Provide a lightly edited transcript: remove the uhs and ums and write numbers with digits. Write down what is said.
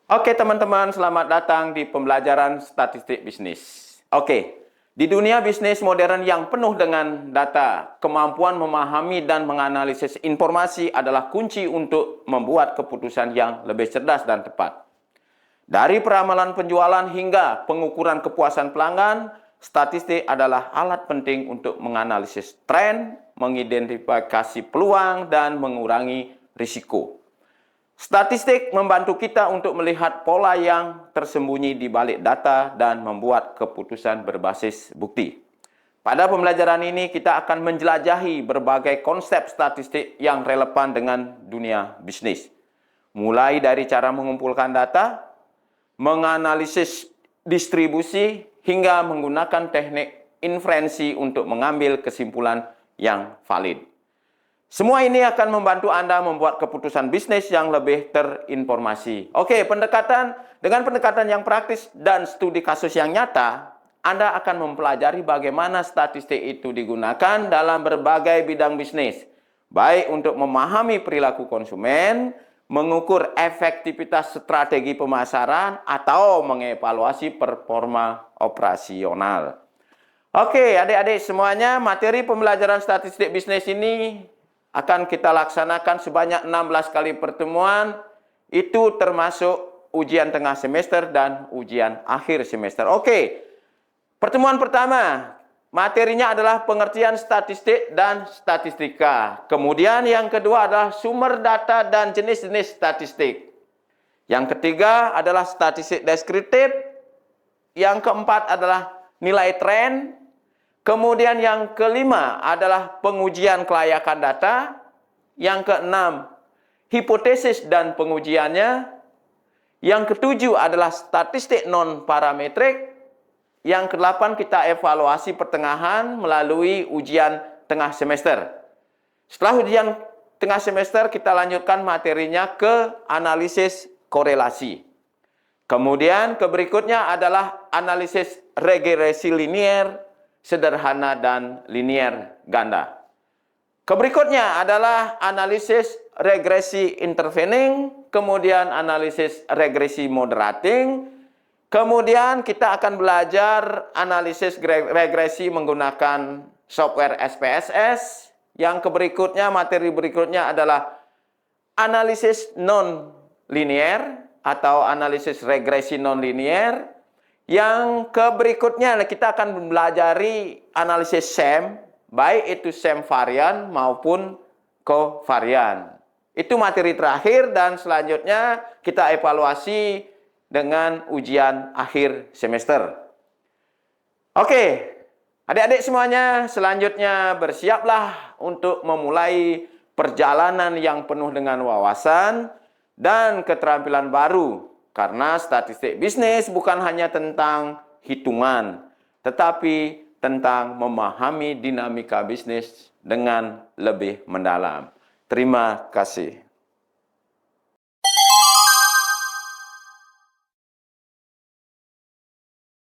Oke teman-teman, selamat datang di pembelajaran statistik bisnis. Oke, di dunia bisnis modern yang penuh dengan data, kemampuan memahami dan menganalisis informasi adalah kunci untuk membuat keputusan yang lebih cerdas dan tepat. Dari peramalan penjualan hingga pengukuran kepuasan pelanggan, statistik adalah alat penting untuk menganalisis tren, mengidentifikasi peluang, dan mengurangi risiko. Statistik membantu kita untuk melihat pola yang tersembunyi di balik data dan membuat keputusan berbasis bukti. Pada pembelajaran ini, kita akan menjelajahi berbagai konsep statistik yang relevan dengan dunia bisnis. Mulai dari cara mengumpulkan data, menganalisis distribusi, hingga menggunakan teknik inferensi untuk mengambil kesimpulan yang valid. Semua ini akan membantu Anda membuat keputusan bisnis yang lebih terinformasi. Oke, dengan pendekatan yang praktis dan studi kasus yang nyata, Anda akan mempelajari bagaimana statistik itu digunakan dalam berbagai bidang bisnis, baik untuk memahami perilaku konsumen, mengukur efektivitas strategi pemasaran, atau mengevaluasi performa operasional. Oke, adik-adik semuanya, materi pembelajaran statistik bisnis ini akan kita laksanakan sebanyak 16 kali pertemuan, itu termasuk ujian tengah semester dan ujian akhir semester. Oke, pertemuan pertama, materinya adalah pengertian statistik dan statistika. Kemudian yang kedua adalah sumber data dan jenis-jenis statistik. Yang ketiga adalah statistik deskriptif. Yang keempat adalah nilai tren. Kemudian yang kelima adalah pengujian kelayakan data. Yang keenam, hipotesis dan pengujiannya. Yang ketujuh adalah statistik non-parametrik. Yang kedelapan, kita evaluasi pertengahan melalui ujian tengah semester. Setelah ujian tengah semester, kita lanjutkan materinya ke analisis korelasi. Kemudian berikutnya adalah analisis regresi linier, sederhana, dan linier ganda. Berikutnya adalah analisis regresi intervening, kemudian analisis regresi moderating, kemudian kita akan belajar analisis regresi menggunakan software SPSS. Yang berikutnya, materi berikutnya adalah analisis non-linear atau analisis regresi non-linear. Yang berikutnya kita akan mempelajari analisis SEM, baik itu SEM varian maupun kovarian. Itu materi terakhir dan selanjutnya kita evaluasi dengan ujian akhir semester. Oke, adik-adik semuanya, selanjutnya bersiaplah untuk memulai perjalanan yang penuh dengan wawasan dan keterampilan baru. Karena statistik bisnis bukan hanya tentang hitungan, tetapi tentang memahami dinamika bisnis dengan lebih mendalam. Terima kasih.